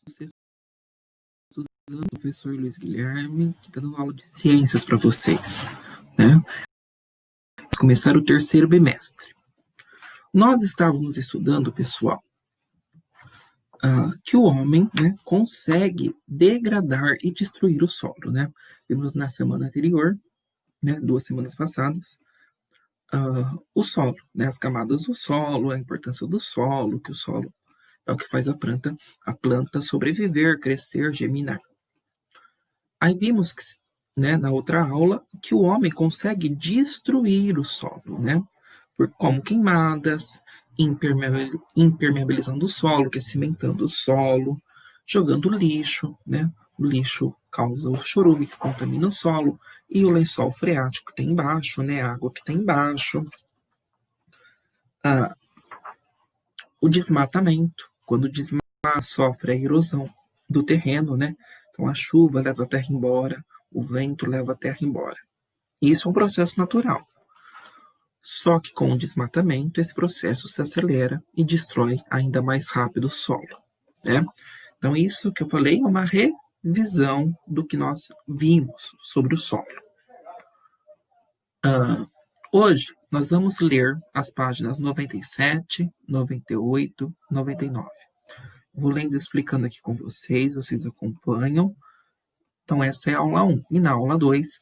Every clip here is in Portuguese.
O professor Luiz Guilherme, que está dando aula de ciências para vocês, né? Começar o terceiro bimestre. Nós estávamos estudando, pessoal, que o homem, né, consegue degradar e destruir o solo, né? Vimos na semana anterior, né, 2 semanas passadas, o solo, né, as camadas do solo, a importância do solo, que o solo é o que faz a planta sobreviver, crescer, germinar. Aí vimos que, né, na outra aula, que o homem consegue destruir o solo, né? Como queimadas, impermeabilizando o solo, que é cimentando o solo, jogando lixo, né? O lixo causa o chorume que contamina o solo, e o lençol freático que tem embaixo, né? A água que tem embaixo. O desmatamento, quando o desmatamento sofre a erosão do terreno, né? Então a chuva leva a terra embora, o vento leva a terra embora. Isso é um processo natural. Só que com o desmatamento, esse processo se acelera e destrói ainda mais rápido o solo, né? Então, isso que eu falei é uma revisão do que nós vimos sobre o solo. Hoje, nós vamos ler as páginas 97, 98, 99. Vou lendo e explicando aqui com vocês acompanham. Então, essa é a aula 1. E na aula 2,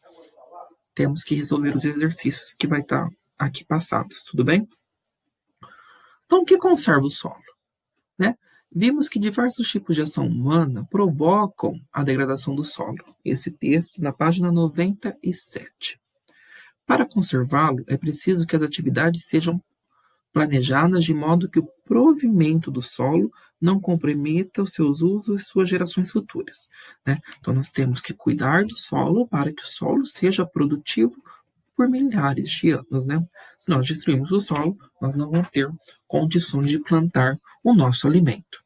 temos que resolver os exercícios que vai estar aqui passados, tudo bem? Então, o que conserva o solo? Né? Vimos que diversos tipos de ação humana provocam a degradação do solo. Esse texto na página 97. Para conservá-lo, é preciso que as atividades sejam planejadas de modo que o provimento do solo não comprometa os seus usos e suas gerações futuras, né? Então, nós temos que cuidar do solo para que o solo seja produtivo por milhares de anos, né? Se nós destruirmos o solo, nós não vamos ter condições de plantar o nosso alimento,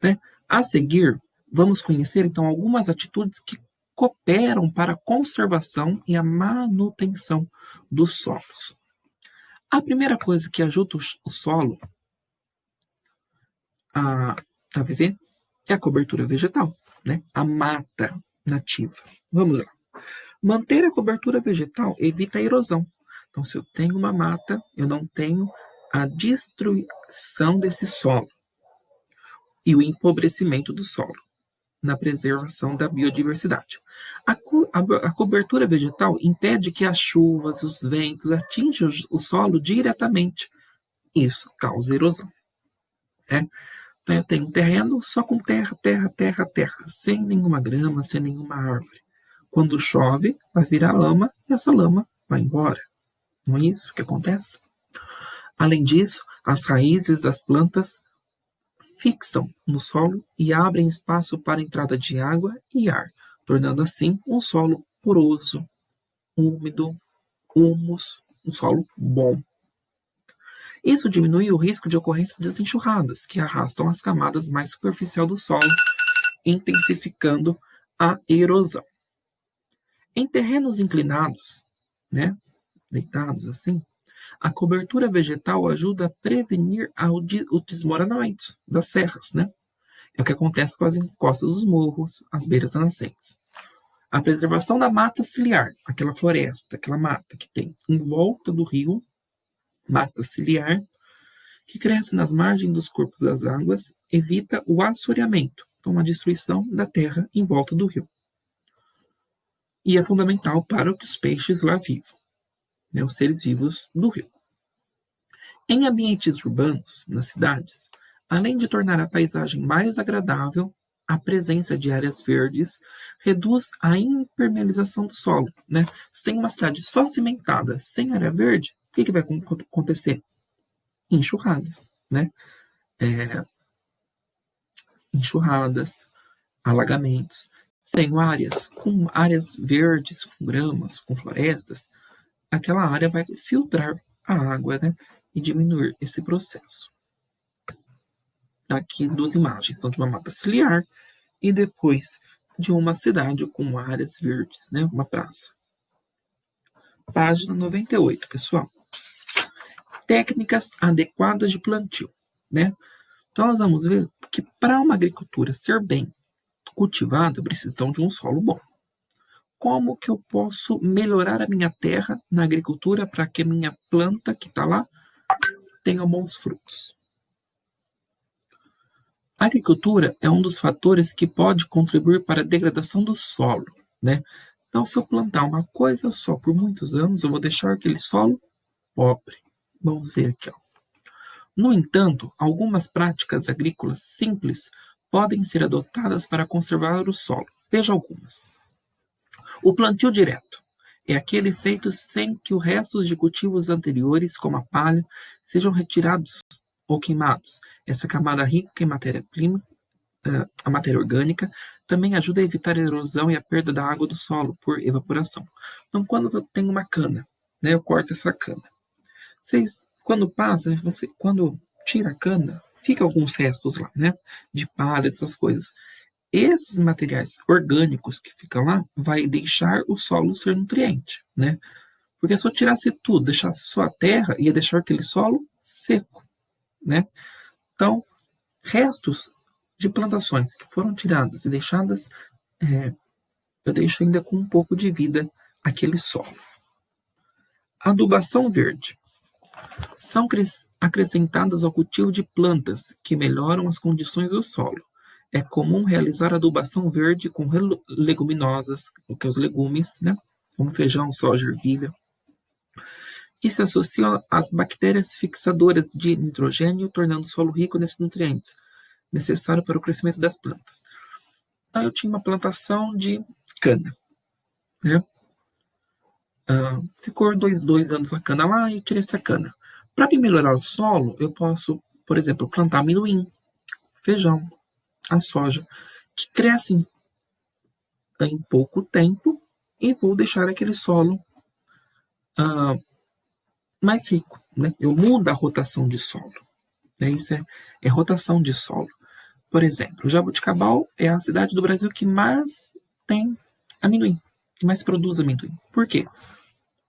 né? A seguir, vamos conhecer, então, algumas atitudes que cooperam para a conservação e a manutenção dos solos. A primeira coisa que ajuda o solo a viver é a cobertura vegetal, né? A mata nativa. Vamos lá. Manter a cobertura vegetal evita a erosão. Então, se eu tenho uma mata, eu não tenho a destruição desse solo e o empobrecimento do solo na preservação da biodiversidade. A cobertura vegetal impede que as chuvas, os ventos atinjam o solo diretamente. Isso causa erosão, né? Então, eu tenho um terreno só com terra, sem nenhuma grama, sem nenhuma árvore. Quando chove, vai virar lama e essa lama vai embora. Não é isso que acontece? Além disso, as raízes das plantas fixam no solo e abrem espaço para a entrada de água e ar, tornando assim um solo poroso, úmido, humus, um solo bom. Isso diminui o risco de ocorrência das enxurradas, que arrastam as camadas mais superficiais do solo, intensificando a erosão. Em terrenos inclinados, né, deitados assim, a cobertura vegetal ajuda a prevenir os desmoronamentos das serras, né? É o que acontece com as encostas dos morros, as beiras das nascentes. A preservação da mata ciliar, aquela floresta, aquela mata que tem em volta do rio, mata ciliar, que cresce nas margens dos corpos das águas, evita o assoreamento, então a destruição da terra em volta do rio. E é fundamental para que os peixes lá vivam, né, os seres vivos do rio. Em ambientes urbanos, nas cidades, além de tornar a paisagem mais agradável, a presença de áreas verdes reduz a impermeabilização do solo, né? Se tem uma cidade só cimentada, sem área verde, o que vai acontecer? Enxurradas, né? Enxurradas, alagamentos. Sem áreas, com áreas verdes, com gramas, com florestas, aquela área vai filtrar a água, né? E diminuir esse processo. Aqui 2 imagens, então de uma mata ciliar e depois de uma cidade com áreas verdes, né? Uma praça. Página 98, pessoal. Técnicas adequadas de plantio, né? Então, nós vamos ver que para uma agricultura ser bem cultivada, eu preciso então de um solo bom. Como que eu posso melhorar a minha terra na agricultura para que a minha planta que está lá tenha bons frutos? A agricultura é um dos fatores que pode contribuir para a degradação do solo, né? Então, se eu plantar uma coisa só por muitos anos, eu vou deixar aquele solo pobre. Vamos ver aqui, ó. No entanto, algumas práticas agrícolas simples podem ser adotadas para conservar o solo. Veja algumas. O plantio direto é aquele feito sem que os restos de cultivos anteriores, como a palha, sejam retirados ou queimados. Essa camada rica em matéria-prima, a matéria orgânica, também ajuda a evitar a erosão e a perda da água do solo por evaporação. Então, quando eu tenho uma cana, né, eu corto essa cana. Quando passa, quando tira a cana, fica alguns restos lá, né, de palha, dessas coisas. Esses materiais orgânicos que ficam lá vai deixar o solo ser nutriente, né? Porque se eu tirasse tudo, deixasse só a terra, ia deixar aquele solo seco, né? Então, restos de plantações que foram tiradas e deixadas, eu deixo ainda com um pouco de vida aquele solo. Adubação verde. São acrescentadas ao cultivo de plantas que melhoram as condições do solo. É comum realizar adubação verde com leguminosas, que é os legumes, né? Como feijão, soja, ervilha, que se associam às bactérias fixadoras de nitrogênio, tornando o solo rico nesses nutrientes, necessário para o crescimento das plantas. Aí eu tinha uma plantação de cana, né? Ficou dois anos a cana lá e tirei essa cana. Para melhorar o solo, eu posso, por exemplo, plantar amendoim, feijão, a soja, que crescem em pouco tempo e vou deixar aquele solo mais rico, né? Eu mudo a rotação de solo, né? Isso é rotação de solo. Por exemplo, Jaboticabal é a cidade do Brasil que mais tem amendoim, que mais produz amendoim. Por quê?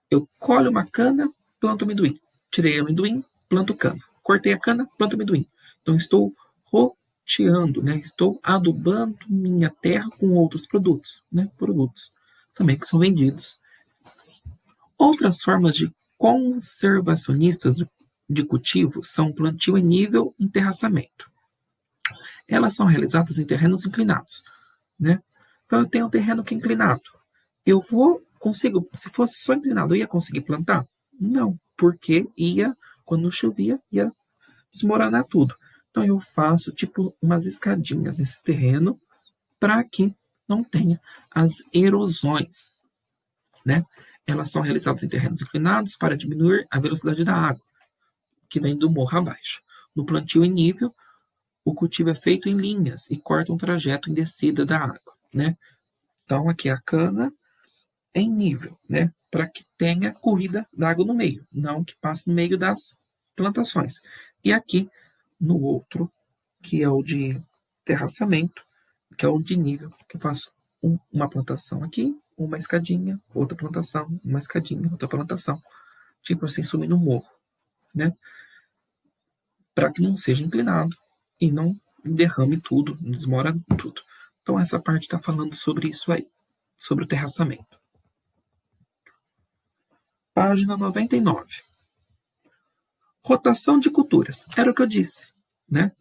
Eu colho uma cana, planto amendoim. Tirei amendoim, planto cana. Cortei a cana, planto amendoim. Então, estou roteando, né? Estou adubando minha terra com outros produtos, né? Produtos também que são vendidos. Outras formas de conservacionistas de cultivo são plantio em nível e terraçamento. Elas são realizadas em terrenos inclinados, né? Então, eu tenho um terreno que é inclinado. Se fosse só inclinado, eu ia conseguir plantar? Não, porque quando chovia, ia desmoronar tudo. Então eu faço tipo umas escadinhas nesse terreno para que não tenha as erosões, né? Elas são realizadas em terrenos inclinados para diminuir a velocidade da água, que vem do morro abaixo. No plantio em nível, o cultivo é feito em linhas e corta um trajeto em descida da água, né? Então aqui a cana em nível, né? Para que tenha corrida d'água no meio, não que passe no meio das plantações. E aqui no outro, que é o de terraçamento, que é o de nível, que eu faço uma plantação aqui, uma escadinha, outra plantação, uma escadinha, outra plantação, tipo assim, subir no morro, né? Para que não seja inclinado e não derrame tudo, não desmora tudo. Então essa parte está falando sobre isso aí, sobre o terraçamento. Página 99. Rotação de culturas. Era o que eu disse, né?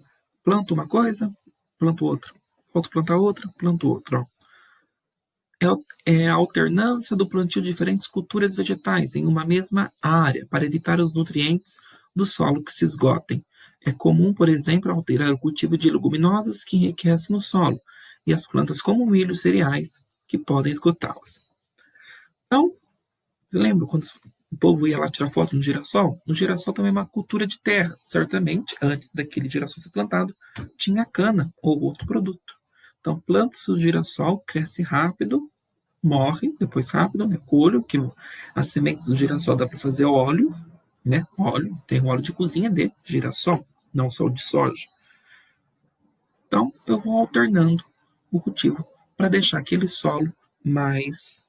Planto uma coisa, planto outra. Volto a plantar outra, planto outra. Ó. É a alternância do plantio de diferentes culturas vegetais em uma mesma área para evitar os nutrientes do solo que se esgotem. É comum, por exemplo, alterar o cultivo de leguminosas que enriquecem o solo e as plantas como milho e cereais que podem esgotá-las. Então, lembra quando o povo ia lá tirar foto no girassol? No girassol também é uma cultura de terra. Certamente, antes daquele girassol ser plantado, tinha cana ou outro produto. Então, planta-se o girassol, cresce rápido, morre, depois rápido, recolho, que as sementes do girassol dá para fazer óleo, né? Óleo, tem óleo de cozinha de girassol, não só o de soja. Então, eu vou alternando o cultivo para deixar aquele solo mais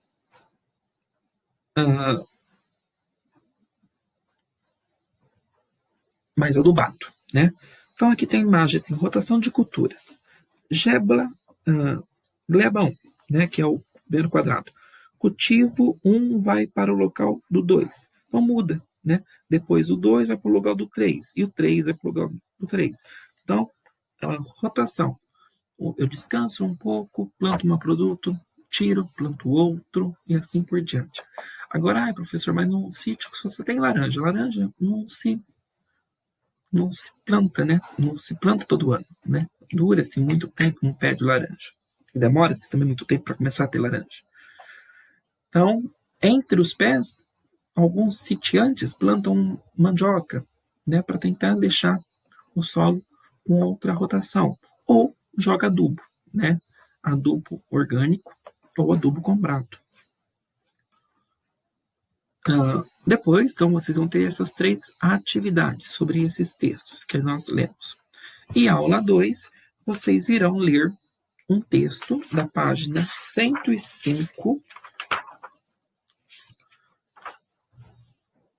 mais adubado, né? Então, aqui tem a imagem assim, rotação de culturas. Gleba 1, né, que é o primeiro quadrado. Cultivo 1 vai para o local do 2. Então, muda, né? Depois o 2 vai para o lugar do 3, e o 3 vai para o lugar do 3. Então, a rotação. Eu descanso um pouco, planto um produto, tiro, planto outro, e assim por diante. Agora, professor, mas num sítio que só tem laranja. Laranja não se planta, né? Não se planta todo ano, né? Dura-se muito tempo um pé de laranja. E demora-se também muito tempo para começar a ter laranja. Então, entre os pés, alguns sitiantes plantam mandioca, né? Para tentar deixar o solo com outra rotação. Ou joga adubo, né? Adubo orgânico ou adubo comprado. Depois, então, vocês vão ter essas 3 atividades sobre esses textos que nós lemos. E aula 2, vocês irão ler um texto da página 105,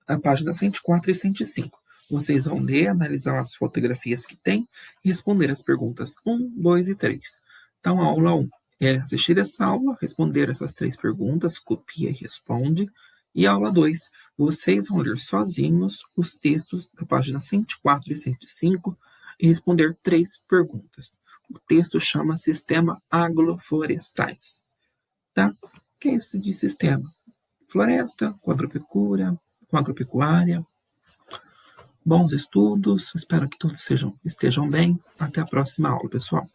a página 104 e 105. Vocês vão ler, analisar as fotografias que tem e responder as perguntas 1, 2 e 3. Então, a aula 1 é assistir essa aula, responder essas 3 perguntas, copia e responde. E a aula 2, vocês vão ler sozinhos os textos da página 104 e 105 e responder 3 perguntas. O texto chama Sistema Agroflorestais. Tá? O que é esse de sistema? Floresta, agropecuária. Bons estudos, espero que todos estejam bem. Até a próxima aula, pessoal.